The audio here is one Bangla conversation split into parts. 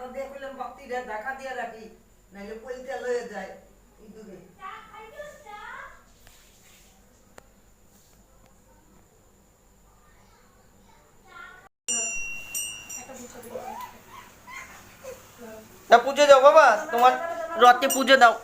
মাথা দিয়ে কইলাম ভক্তিরে ঢাকা দিয়ে রাখি নাইলে পইতে লয়ে যায় ইদুরে তা পুজো দাও বাবা, তোমার রথে পুজো দাও।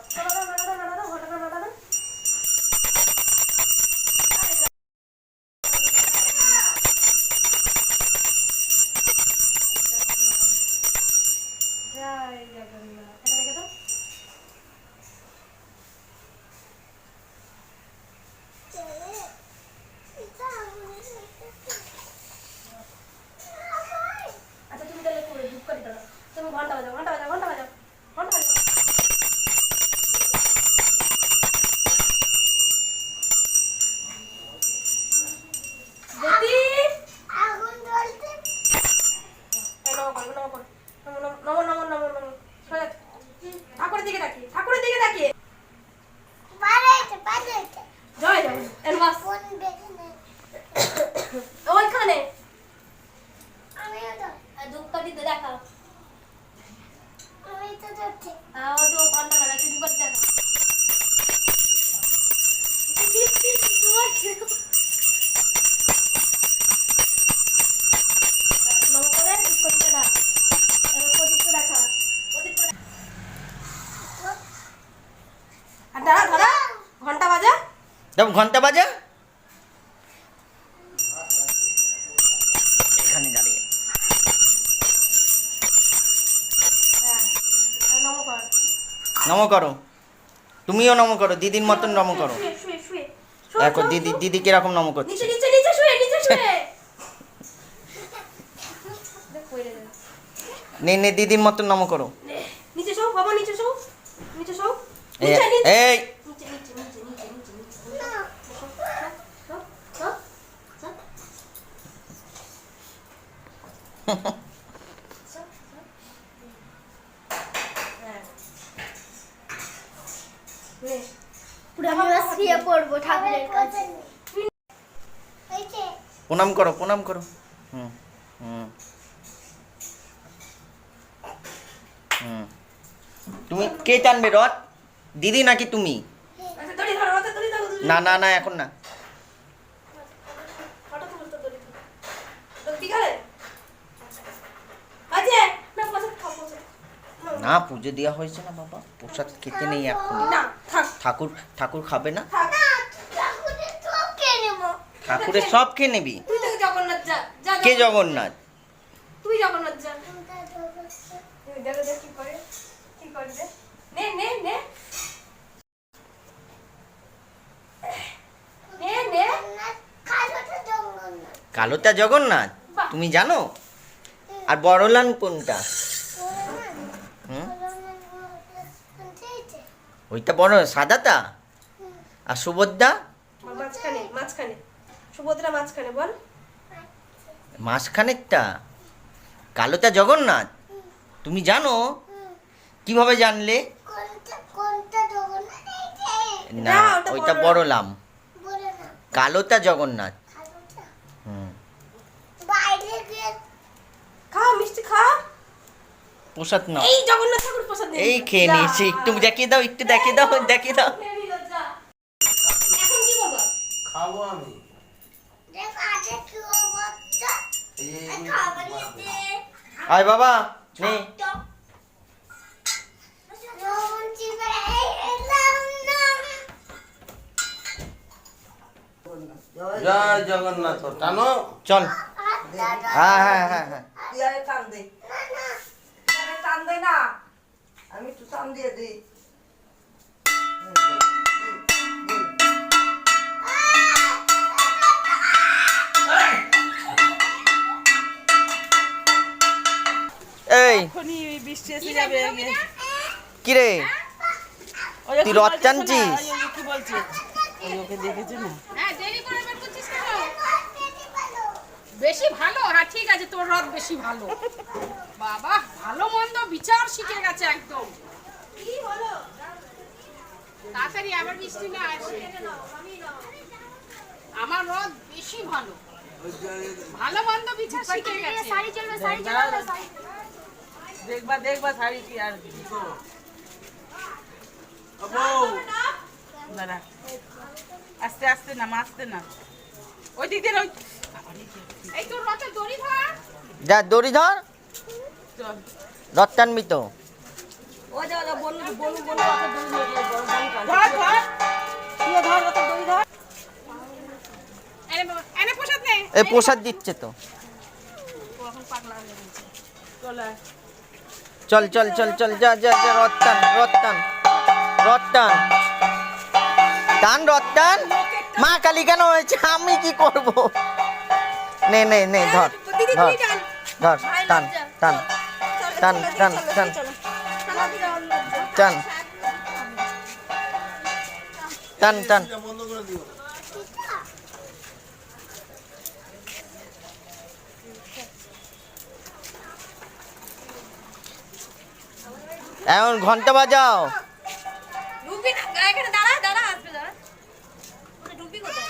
जब घंटा बजा এখানে দাঁড়িয়ে নম করো, তুমিও নম করো, দিদির মতন নম করো। দেখো দিদি দিদি কিরকম নম করছে। নে নে দিদির মতন নম করো। নিচে শো বাবা, নিচে শো, নিচে শো, এই প্রণাম করো, প্রণাম করো। হুম হুম হুম। তুমি কে টানবে রথ, দিদি নাকি তুমি? না না না এখন না। না পুজো দেওয়া হয়েছে না বাবা, প্রসাদ খেতে নেই এখন। ঠাকুর ঠাকুর খাবে না, ঠাকুরের সব খেয়ে নিবি। কে জগন্নাথ? তুই জগন্নাথ যা। দেখো দেখ কি করে, কি করবে। নে নে নে নে নে। কালোটা জগন্নাথ তুমি জানো? আর বড়লান কোনটা? ওইটা বড় সাদাটা, আর সুভদ্রা মাঝখানে, মাঝখানে সুভদ্রা মাঝখানে। বল মাঝখানেরটা কালোটা জগন্নাথ তুমি জানো? কিভাবে জানলে? না ওইটা বড়লাম, কালোটা জগন্নাথ। হুম খা মিষ্টি খা, প্রসাদ নাও। এই জগন্নাথ ঠাকুর প্রসাদ এই খেয়ে নিয়েছি, একটু দেখিয়ে দাও, একটু দেখিয়ে দাও, দেখিয়ে দাও। এখন কি করব? খাবো আমি আয় বাবা নে। জয় জগন্নাথ টানো চল। হ্যাঁ হ্যাঁ হ্যাঁ হ্যাঁ তুই আরে টান দে, টান দে না, আমি একটু টান দিয়ে দিই। এই কি রে তুই রথ টানছিস? কি বলছে ওকে দেখেছে না? হ্যাঁ দেরি করে বের করছিস কেন? বেশি ভালো, হ্যাঁ ঠিক আছে, তোর রথ বেশি ভালো। বাবা ভালো মন্দ বিচার শিখে গেছে একদম। কি হলো? তাড়াতাড়ি আবার মিষ্টি না আসে। আমার রথ বেশি ভালো, ভালো মন্দ বিচার শিখে গেছে। শাড়ি চলবে, শাড়ি চলবে, শাড়ি দেখবা দেখবা শাড়ি কি আর কি দাঁড়া আস্তে আস্তে না মাসতে না ওই দিক দিয়ে ওই এই তোর রথের দড়ি ধর। যা দড়ি ধর, চল রথ টানবি তো। ও যা বনু বনু বনু অত দূর হয়ে গেল বড় বনু কাজ ধর ধর তুই ধর অত দড়ি ধর এনে বাবা, এনে প্রসাদ নে। এই প্রসাদ দিচ্ছে তো। ও এখন পাগলা হয়ে গেছে। চল আয়। চল চল চল চল, যা যা যা, রথ টান রথ টান রথ টান টান, রথ টান। মা কালী কেন হয়েছে, আমি কি করব? নে নে নে, ধর ধর ধর, টান টান টান টান টান টান টান টান। এখন ঘন্টা বাজাও। ডুবি না এখানে দাঁড়া দাঁড়া আসবে দাঁড়া ওটা ডুবি কোথায়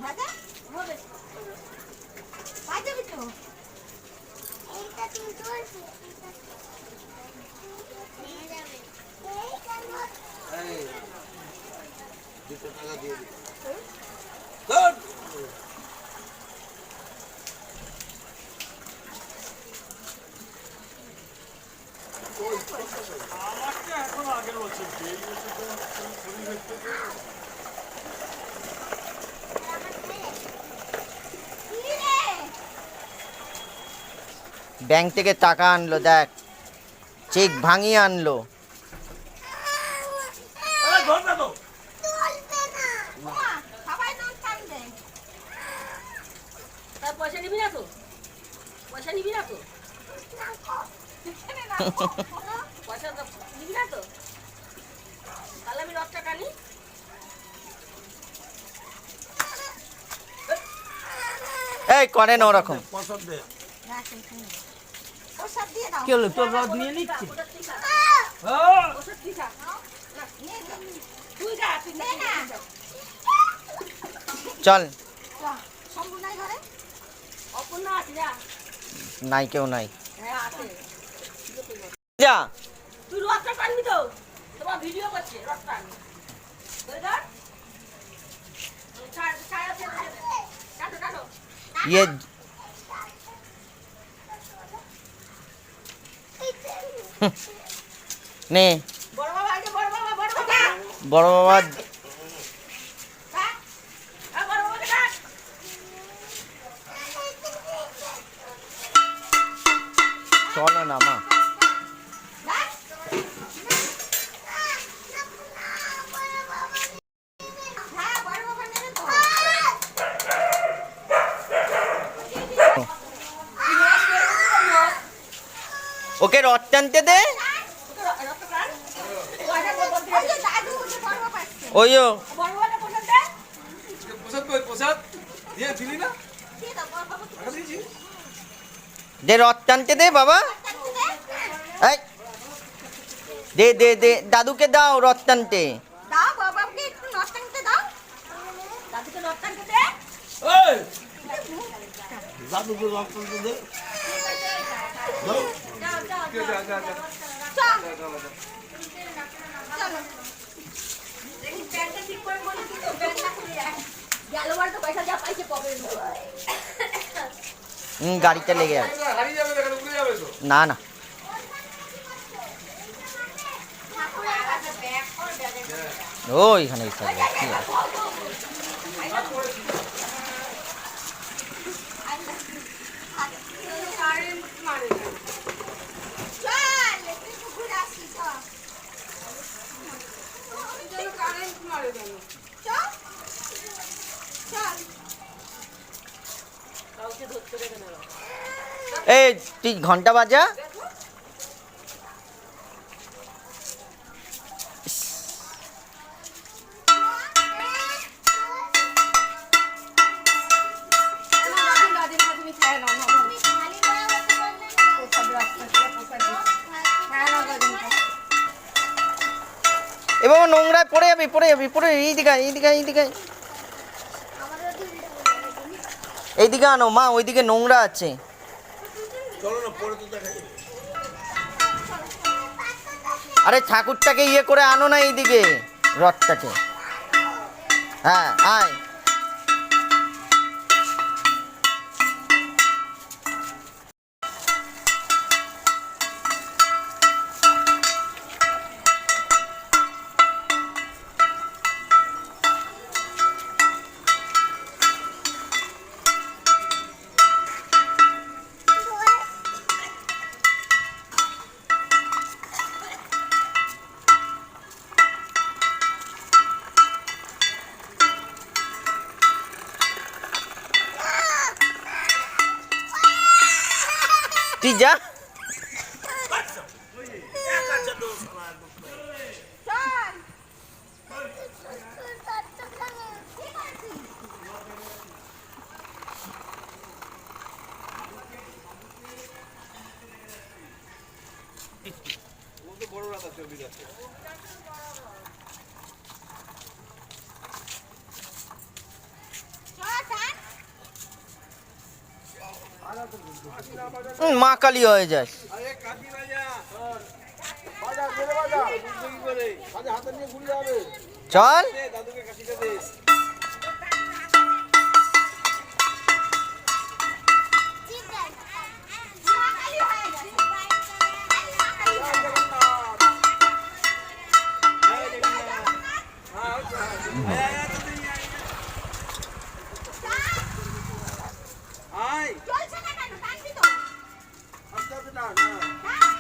দাদা হবে বাজাবি তো এইটা তুমি ধরবে নিয়ে যাবে এই কেন দুটো টাকা দিয়ে দিই ধর ব্যাংক থেকে টাকা আনলো, দেখ চেক ভাঙিয়ে আনলো। ধর না তো সবাই নোট টানবে তার পয়সা নিবি না তো পয়সা নিবি না তো পয়সা নিবি না তো তাহলে আমি রথটা টানি এই করে না ওরকম। পছন্দ দে প্রসাদ দিয়ে দাও কি হলো তোর রথ নিয়ে নিচ্ছি প্রসাদ ঠিক আছে হ্যাঁ প্রসাদ ঠিক আছে তুই যা তুই নে না চল, সম্পূর্ণ নাই ঘরে অপূর্ণ আছে যা নাই কেউ নাই, হ্যাঁ আছে যা। তুই রথটা টানবি তো তোমার ভিডিও করছে রথ টান ধরে ধর ছায়া আছে কাটো কাটো ইয়ে নে, বড় বাবা আগে বড় বাবা বড় বাবা বড় বাবা। ডাক বড় বাবাকে ডাক চলো না মা। ডাক হ্যাঁ বড় বাবা নেবে তো ওকে রথ টানতে দে। ওইও প্রসাদ কই প্রসাদ দিয়ে দিলি না টাকা দিয়েছি দে, রথ টানতে দে বাবা। এই দে দে দে, দাদুকে দাও রথ টানতে। দাও বাবাকে একটু নট টানতে দাও দাদুকে নট টানতে দে এই দাদুকে রক্ত দে যাও যাও যা যা যা চল চলো দেখি প্যান্টটা ঠিক করে বলি কিন্তু প্যান্টটা খুলে যায় গেলবার তো পয়সা যা পাইছে কবে গাড়িতে লেগে আছে। হারিয়ে যাবে দেখো উড়ে যাবে তো না না, ওইখানে থাকবে, ঠিক আছে। কারেন্ট মারে না। চল একটু ঘুরে আসি চল যেন কারেন্ট মারে যেন। চল চল এই তুই ঘন্টা বাজা। তুমি খায় নাও না। এ বাবা নোংরায় পড়ে যাবি পড়ে যাবি পড়ে, এইদিকে এইদিকে এইদিকে। এইদিকে আনো মা, ওইদিকে নোংরা আছে। চলো না, পরে তো দেখা যাবে। আরে ঠাকুরটাকে ইয়ে করে আনো না এইদিকে, রথটাকে। হ্যাঁ আয়। তুই যা। ও তো বড় রাত আছে, ওদিকে আছে। মা কালী হয়ে যায়। আরে কাঠি বাজা, বাজা মেরে বাজা, বুঝতে কি করে? বাজা হাতে নিয়ে ঘুরে যাবে। চল। দে, দাদুকে কাঠিটা দে। আয়, আস্তে আস্তে টান, হ্যাঁ।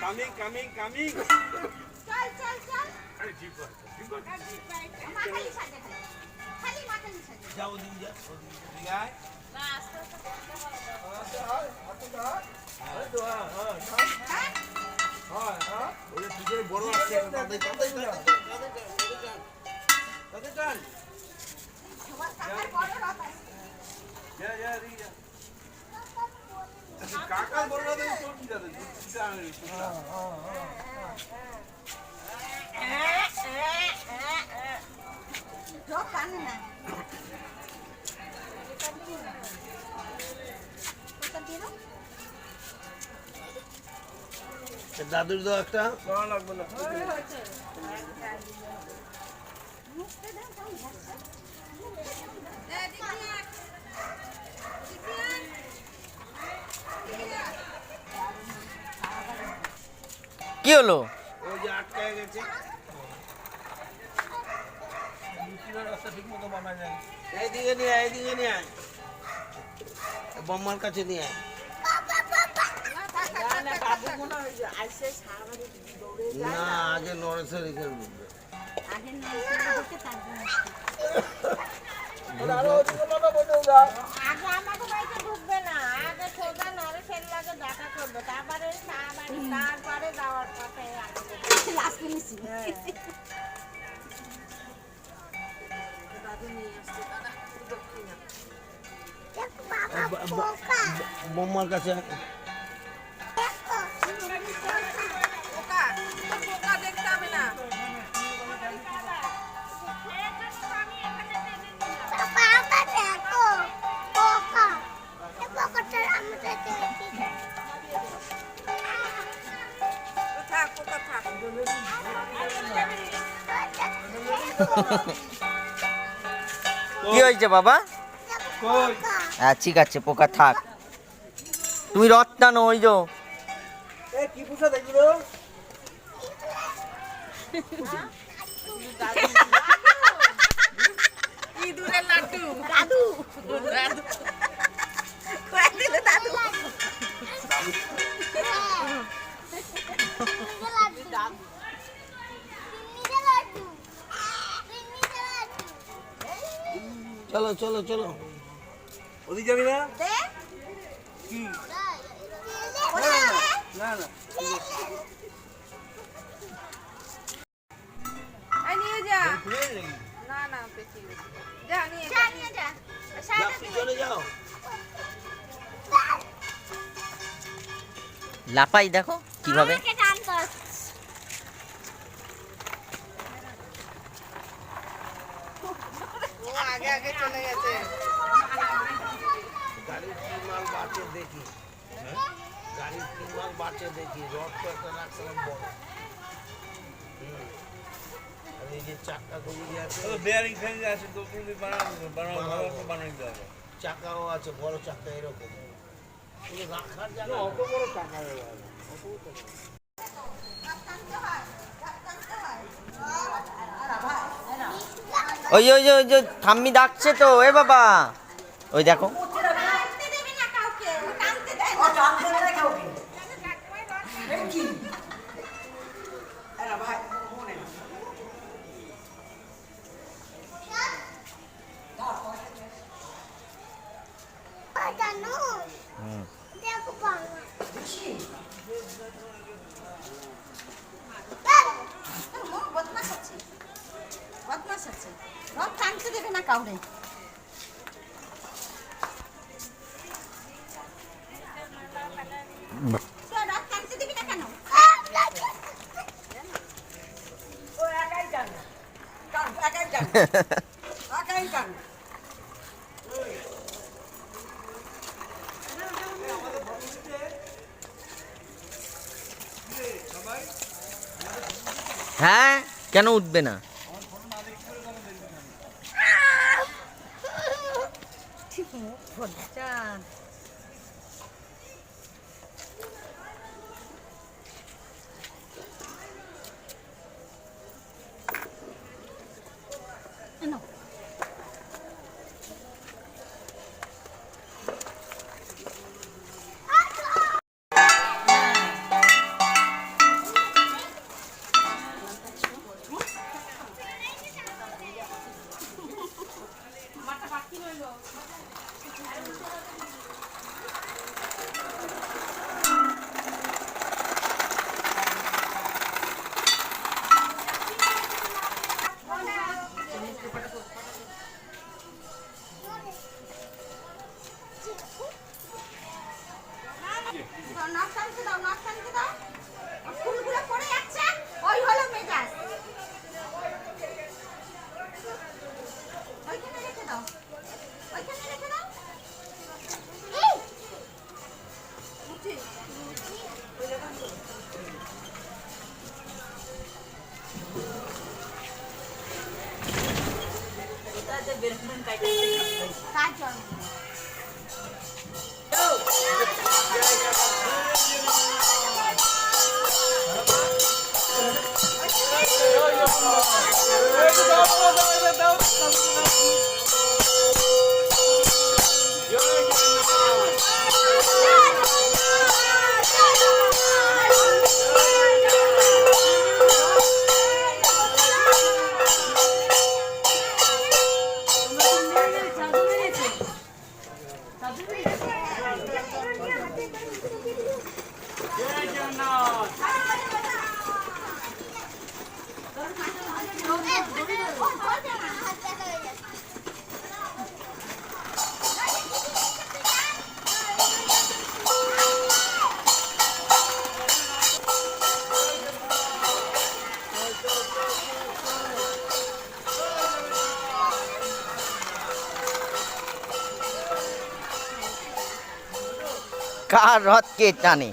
Coming, coming, coming. আরে ঠিক আছে, ঠিক আছে। যাও দিন যা, ওদিকে আয়। আস্তে আয়, আস্তে আয়। আরে তো হ্যাঁ। হ্যাঁ। ওই পিছনে বড় আছে, তাদের টান। যা, দি যা। কাকার বড় না দেই তোর কি যাবে? দাদুর দাও একটা। লাগবে না। কি হলো? ওই যে আটকায় গেছে। রাস্তা ঠিক মতো বানা যায়। এইদিকে নিয়ে আয়, এইদিকে নিয়ে আয়। বম্মার কাছে নিয়ে আয়। না, আগে নরেশের এখানে ঢুকবে। বম্মার কাছে কি হয়েছে বাবা? হ্যাঁ ঠিক আছে, পোকা থাক। তুমি রথ টানো, ওই যো। কি পোষা দেখলো? ইঁদুরের লাড্ডু। দাদু। দাদু। চলো চলো চলো, ওদিকে যাবি না? কি না না, নিয়ে যা। না না, যা নিয়ে যা। চলে যাও। লাপাই দেখো কিভাবে। আগে আগে চলে গেছে। গাড়ির কি মাল বাঁচে দেখি, গাড়ির কি মাল বাঁচে দেখি, রড তো একটা রাখছিলাম বড়। আর এই যে চাকা গুলি আছে, বেয়ারিং ফ্যান আছে তো তুমি বানাইতে হবে। চাকাও আছে বড় চাকা এরকম। এই রাখার জায়গা অত বড় চাকা ওই ওই যে ওই যে ঠাম্মি ডাকছে তো, এ বাবা ওই দেখো। টানতে দেবে না কাউকে, ও টানতে দেয় ও না। টানতে দেয় না কাউকে। এই কি? এরা ভাই, মনে না। বুঝছি? ও বদমাশ আছে, বদমাশ আছে। রথ টানতে দেবে না কাউরে। তো রথ টানতে দিবি না কেন? ও একাই টানে। একাই টানে। একাই টানে। হ্যাঁ, কেন উঠবে না? নাও। নাক টানতে দাও, নাক টানতে দাও। ফুলগুলো পড়ে যাচ্ছে, ওই হলো মেজাজ। ওইখানে রেখে দাও, ওইখানে রেখে দাও। কাজল কার রথ কে টানে?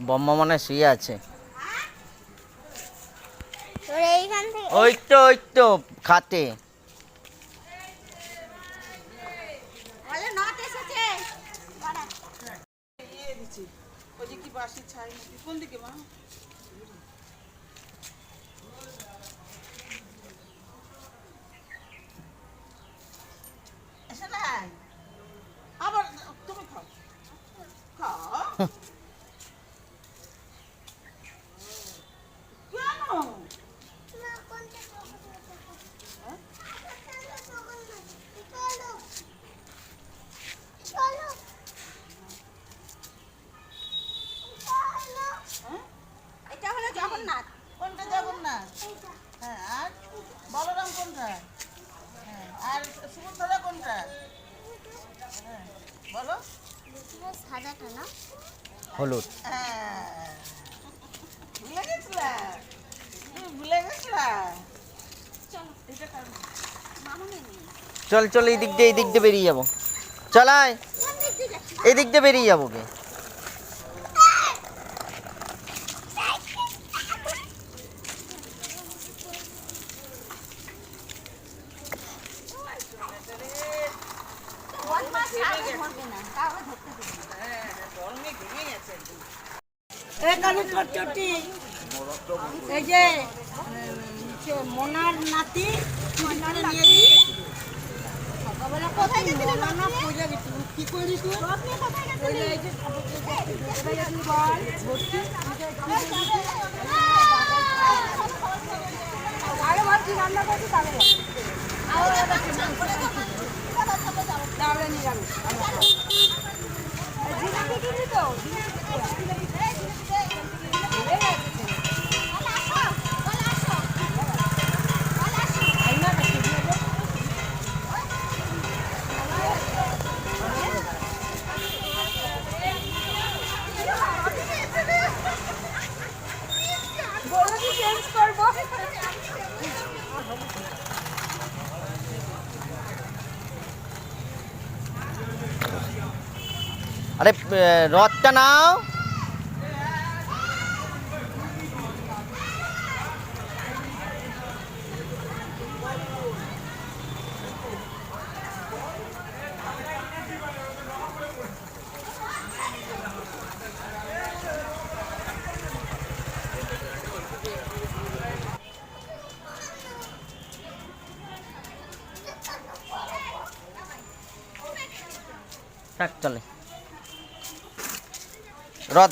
বম্মা মনে হয় শুয়ে আছে। ওই তো খাতে। বলে নট এসেছে। ইয়ে দিচ্ছি, ওই যে কি বাসি ছাই নাকি, কোন দিকে মা? এসে নাই। আবার তুমি খাও, খাও। সুভদ্রা কোনটা? বলো। সাদাটা না হলুদ। হ্যাঁ। ভুলে গেছিলা? তুমি ভুলে গেছিলা? এটা কারণ। চল চল এই দিক দিয়ে বেরিয়ে যাবো। চলাই এই দিক দিয়ে বেরিয়ে যাবো কে। এখানে চটচটি এই যে মোনার নাতি চুরি করে নিয়ে গিয়ে কোথায় গেছিলি মোনা পূজা গেছিল কি করিস তুই কোথায় গেছিলি এই যে বল ভর্তি আগে ভাবছি রান্না করছি তাহলে নিরামিষ জিলাপি কিনি তো চেঞ্জ করবো আরে রথটা নাও। থাক চলে। রথ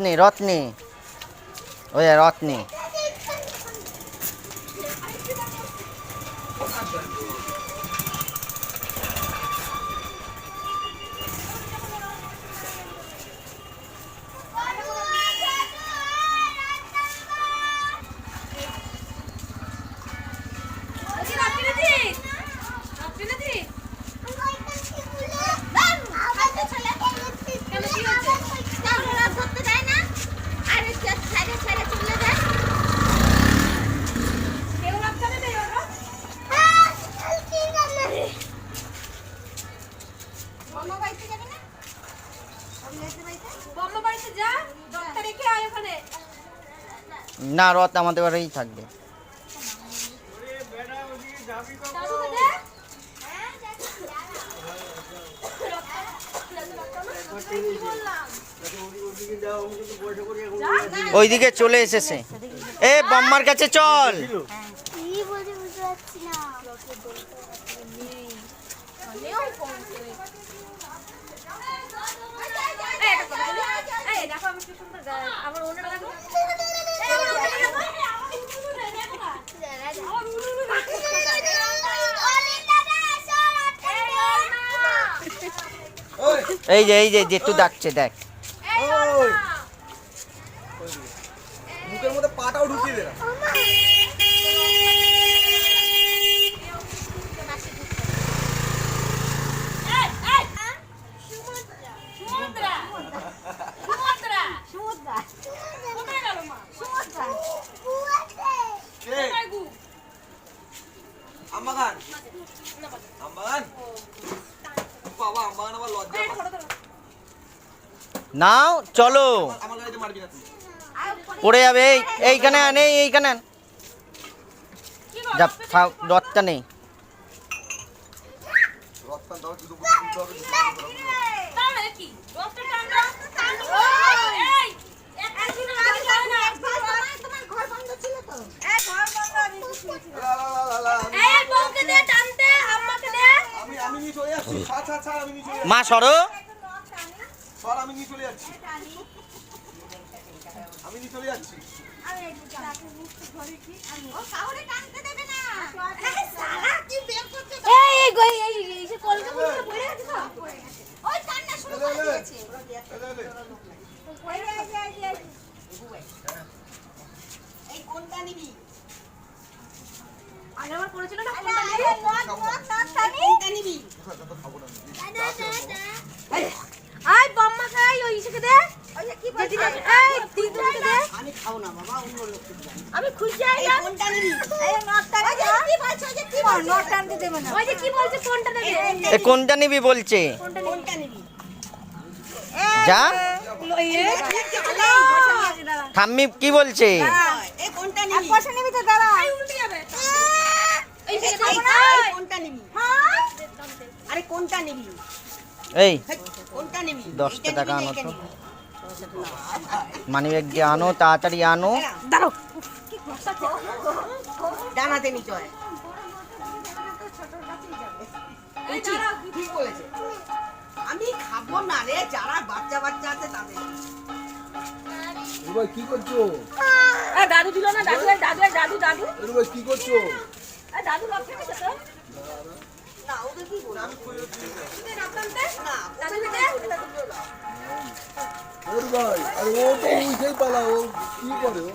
নেই রথ নেই ওই রথ নেই। না রথ আমাদের বাড়িই থাকবে। ওইদিকে চলে এসেছে। এ বম্মার কাছে চল। আমার ওনার এই যে জেঠু ডাকছে দেখ। মুখের মধ্যে পাটাও ঢুকিয়ে দে না। আমবাগান বাবা আমবাগান আবার লজ্জা পায়। নাও চলো আমার গাড়িতে মারবি না তুই। পড়ে যাবে। এইখানে আন এইখানে আন। যা রথটা নেই। রথটা দাও শুধু বলতে হবে তাহলে কি রথটা টান দাও। এই একদিন ছাড় আমি নিয়ে চলে মা সরো। সর আমি নিয়ে চলে যাচ্ছি আমি নিয়ে চলে যাচ্ছি আগেরবার করেছিল না কোনটা নিবি আই বম্মা খাই ওই ইসকে দে ওই কি বলছিস এই তিনজনকে দে আমি খাও না বাবা অন্য লোককে দিই আমি খুঁজে আই না কোনটা নিবি এই নটটা ওই যে কি বলছ ওই যে কি বল নটটা আনতে দেবে না ওই যে কি বলছে কোনটা নেবে এ কোনটা নিবি বলছে? কোনটা নিবি যা ঠাম্মি কি বলছে? এই কোনটা নিবি পয়সা নিবি তো দাঁড়া এই উল্টে যাবে এই কোনটা নিবি হ্যাঁ আরে কোনটা নিবি এই কোনটা নিবি 10 টাকা আনো তো, মানি ব্যাগ দিয়ে আনো, তাড়াতাড়ি আনো। দাঁড়াও ডানাতে নিতে হয় ঠিক বলেছে আমি খাবো না রে যারা বাচ্চা বাচ্চা আছে তাদের এবার কি করছো দাদু দিল না দাদু দাদু দাদু দাদু এবার কি করছো দাদু লক থেকে তো না ওদের কি বলবো আমি না ওর ভাই আরে ও তো উঠেই পালা ও কি করে ও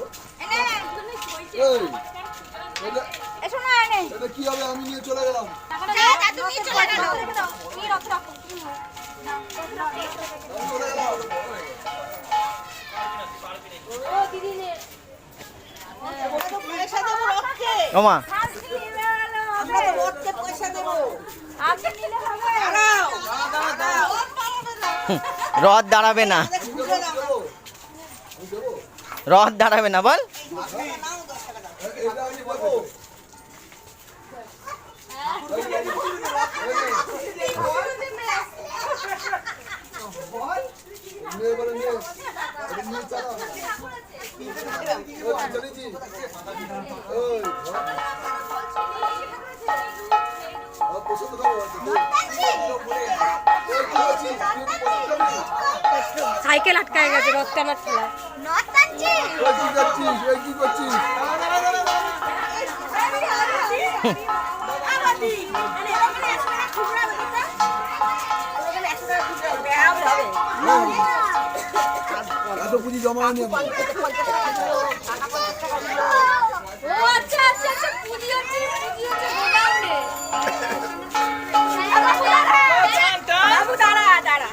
এই এসো না এনে এটা কি হবে আমি নিয়ে চলে গেলাম দাদু নিয়ে চলে গেল কি রক রক আমি চলে গেলাম ও দিদি নে পয়সা দেবো রক্তে ওমা আমরা তো রক্তে পয়সা দেবো আজকে নিলে হবে দাঁড়াও দাঁড়াও রথ দাঁড়াবে না, ঘুরে দাও রথ দাঁড়াবে না বল। এটা আমি পাবো নিয়ে বলে নিয়ে এটা নিয়ে চালা ও চলেছি ওই পছন্দ করো সাইকেল আটকায় গেছে রথ টানার ঠেলা নট টানছি কি করছিস ওই কি করছিস এত পুঁজি জমা হয়নি আমার ও আচ্ছা আচ্ছা আচ্ছা পুজি হচ্ছে গোডাউনে বাবু দাঁড়া দাঁড়া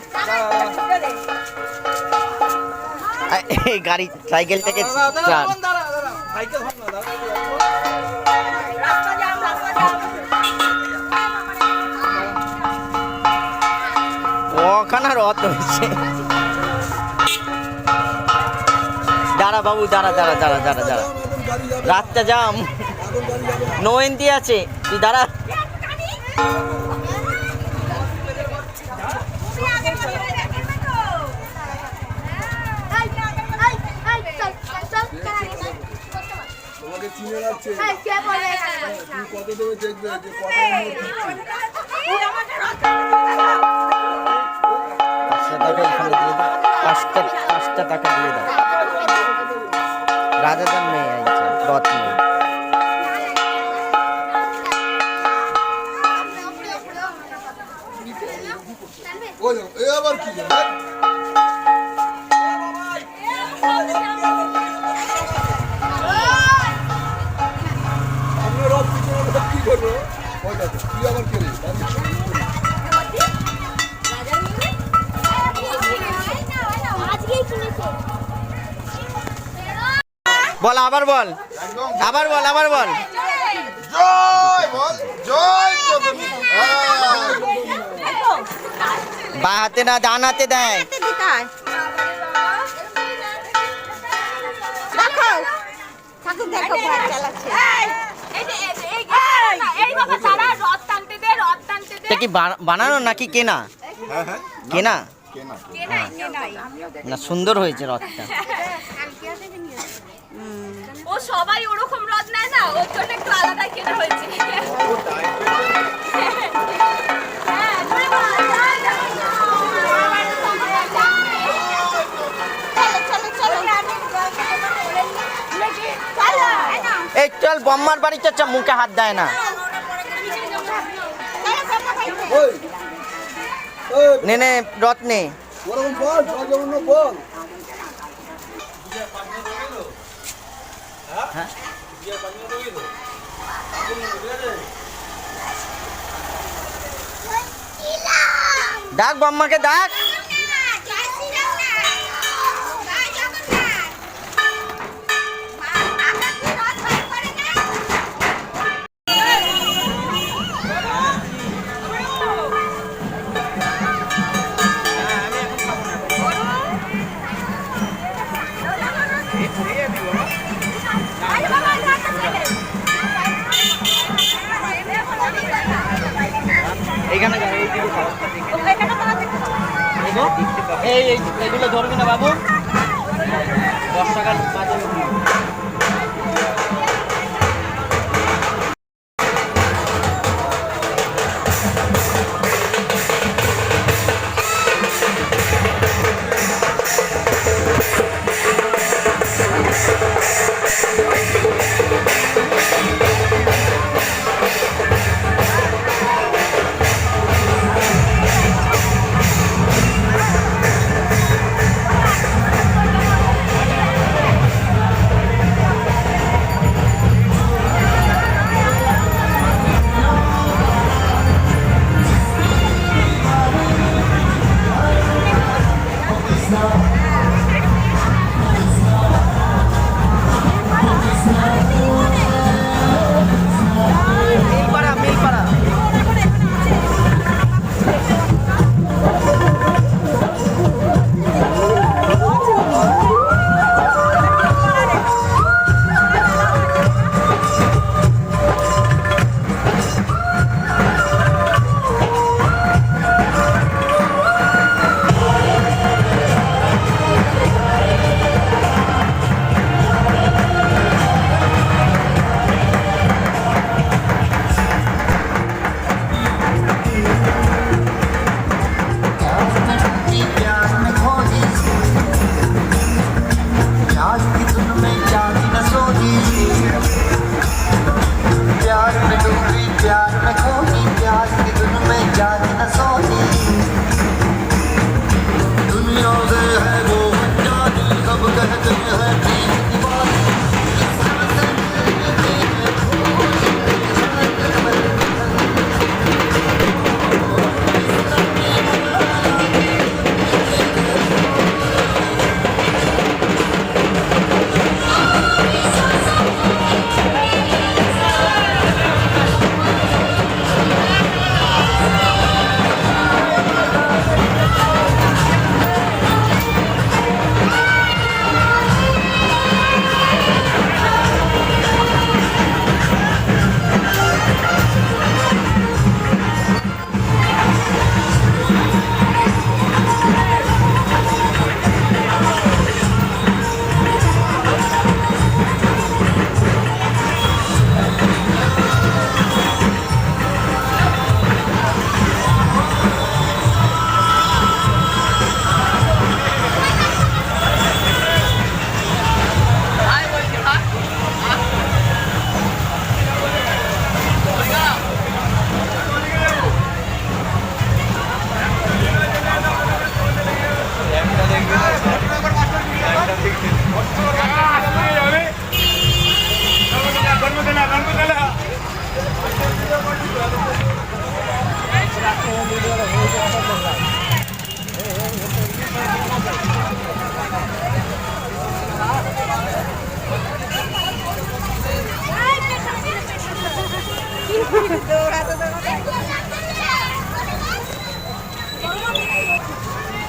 এই গাড়ি সাইকেল থেকে ছাড়। রাস্তা জাম রাস্তা জাম ওখানে রথ হয়েছে। দাঁড়া বাবু দাঁড়া দাঁড়া দাঁড়া দাঁড়া দাঁড়া, এখন গাড়ি যাবে রাতটা জাম, এখন গাড়ি যাবে না নো এন্ট্রি আছে, তুই দাঁড়া। তোমাকে চিনে রাখছে তুমি কত দেবে দেখবে যে কত পাঁচটা টাকা দিয়ে দাও। রাজাদার মেয়ে আইছে রথ নিয়ে। ওই দেখো, এ আবার কি জানো আমরা রথ পিছনে রথ কি করবো ওই দেখো কি আবার কেড়ে বল আবার বল, আবার বল, আবার বল। জয় বল জয় জগন্নাথ বা হাতে না ডান হাতে দেয়। এটা কি বানানো নাকি কেনা? কেনা না, সুন্দর হয়েছে রথটা। ও সবাই ওরকম রথ নেয় না, ওর জন্য একটু আলাদা কেনা হয়েছে। হ্যাঁ, এই চল বম্মার বাড়ি চল, মুখে হাত দেয় না। ওই ওই নে নে রথ নে। ওরকম বল জয় জগন্নাথ বল। হ্যাঁ ডাক বম্মাকে ডাক। এইখানে এগুলো ধরবি না বাবু, 10 টাকা বাজার।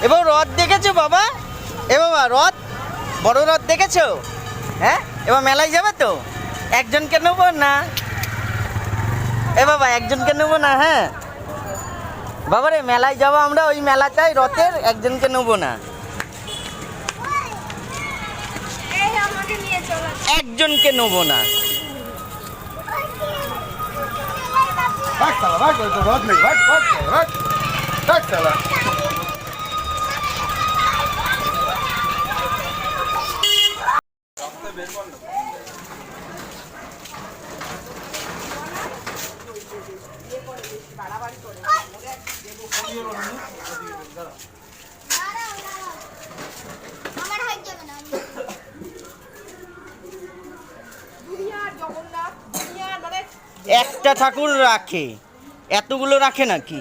এবার রথ দেখেছো বাবা? এ বাবা রথ, বড় রথ দেখেছো? হ্যাঁ, এবার মেলায় যাবে তো? একজনকে নেবো না? এ বাবা একজনকে নেবো না? হ্যাঁ বাবা রে, মেলায় যাবো আমরা, ওই মেলাটাই রথের, একজনকে নেবো না, একজনকে নেবো না। ভাগ শালা, ভাগ, ওই তো রথ নেই, ভাগ, ভাগ, ভাগ, ভাগ শালা। একটা ঠাকুর রাখে, এতগুলো রাখে নাকি?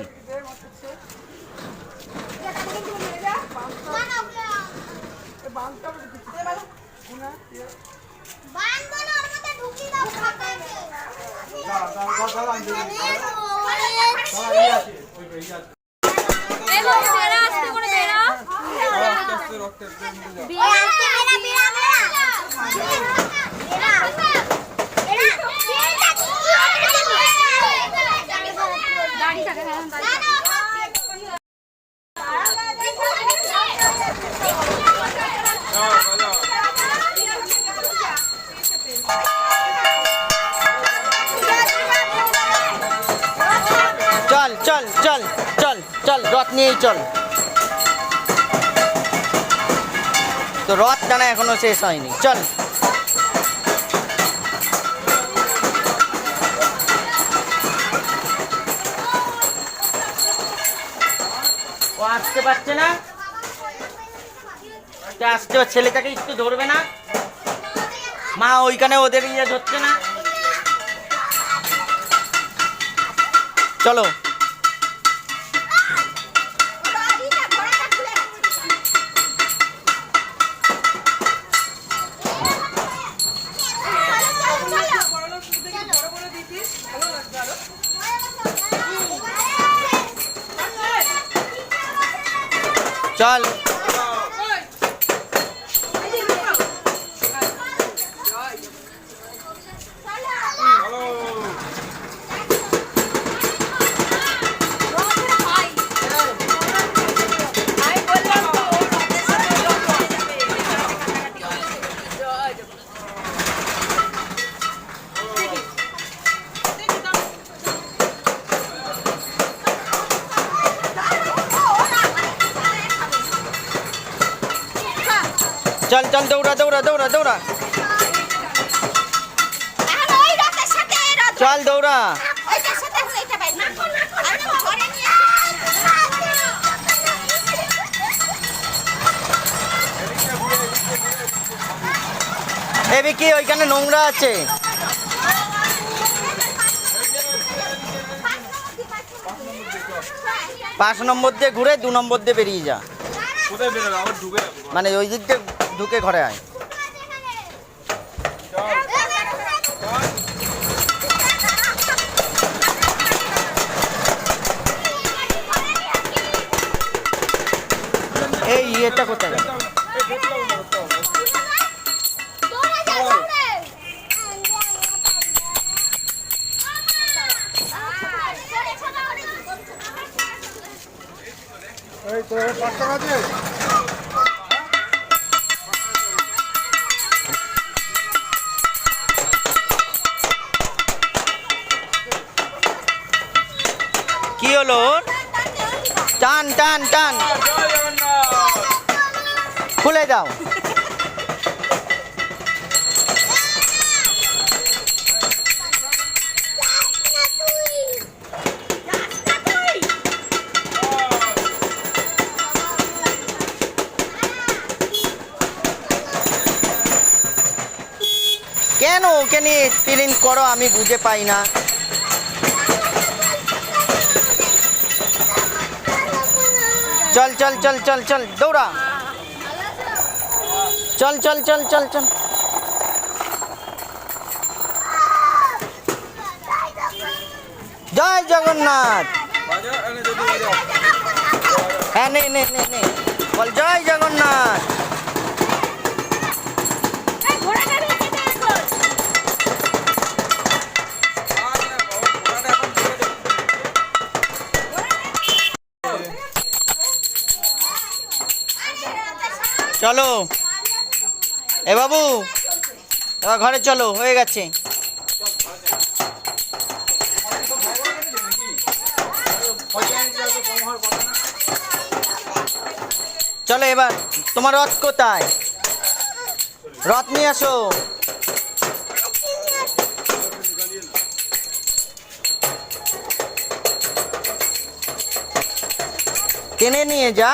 চল চল চল চল চল, রথ নিয়েই চল। তো রথ টানা এখনো শেষ হয়নি, চল। ও আসতে পারছে না, আসতে ছেলেটাকে একটু ধরবে না? মা ওইখানে ওদের ইয়ে ধরছে না। চলো চল। চল চল, দৌড়া দৌড়া দৌড়া দৌড়া, চল দৌড়া। এবি কি ওইখানে নোংরা আছে? 5 নম্বর দিয়ে ঘুরে 2 নম্বর দিয়ে বেরিয়ে যা। কোথায় বেরোবে? আবার ঢুকে যাবো। মানে ওই দিক দিয়ে ঢুকে ঘরে আয়। এই এটা কোথায় গেল? এই তো 5 টাকা দিয়ে কি হলো? টান টান টান, খুলে দাও। কেন ওকে নিয়ে এক্সপিরিয়েন্স করো আমি বুঝে পাই না। চল চল চল চল চল, দৌড়া। চল চল চল চল চল। জয় জগন্নাথ। হ্যাঁ নে নে নে নে, বল জয় জগন্নাথ। চলো এ বাবু, এবার ঘরে চলো, হয়ে গেছে। চলো এবার তোমার রথ কোথায়? রথ নিয়ে আসো। টেনে নিয়ে যা।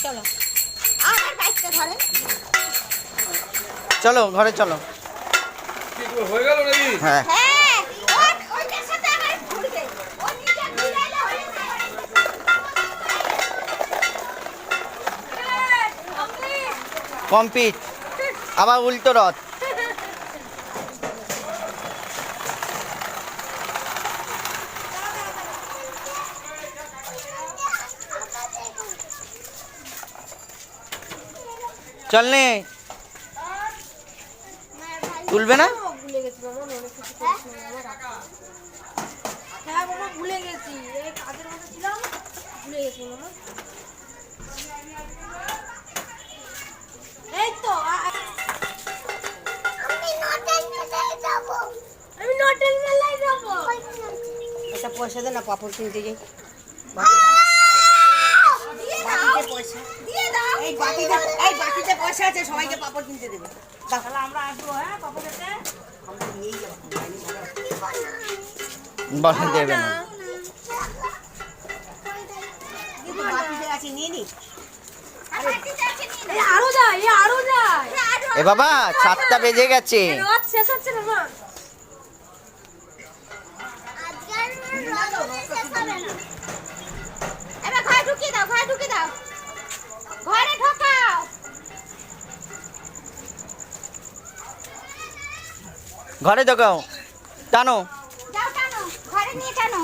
চলো আমার বাইকটা ধরে চলো ঘরে চলো। কি করে হয়ে গেল নাকি? হ্যাঁ হ্যাঁ ওইটার সাথে আমার ঘুরবে ও নিজে ঘুরাইলে হয়ে যায় কমপ্লিট। আবার উল্টো রথ। চল নে, তুলবে না? ভুলে গেছি মামা মনে কিছু করিস না আমার রাখা হ্যাঁ মামা ভুলে গেছি এই কাজের মধ্যে ছিলাম ভুলে গেছি মামা এই তো আমি নটেন মেলায় যাব একটা পয়সা দে না, পাপড় কিনতে যাই। বাকিতে পয়সা দিয়ে দাও এই বাকিতে পয়সা আছে, সবাইকে পাপড় কিনতে দেবে। তাহলে আমরা আসবো, হ্যাঁ পাপড় খেতে। আমরা নিয়েই যাবো। বলে দেবে না। কিন্তু বাকিতে আছে, নিয়ে নি। আরো যায় আরো যায় এ বাবা 7টা বেজে গেছে। রথ শেষ হচ্ছে না মা এবার ঘরে ঢুকিয়ে দাও ঘরে ঢোকাও ঘরে ঢোকাও, টানো। যাও টানো ঘরে নিয়ে টানো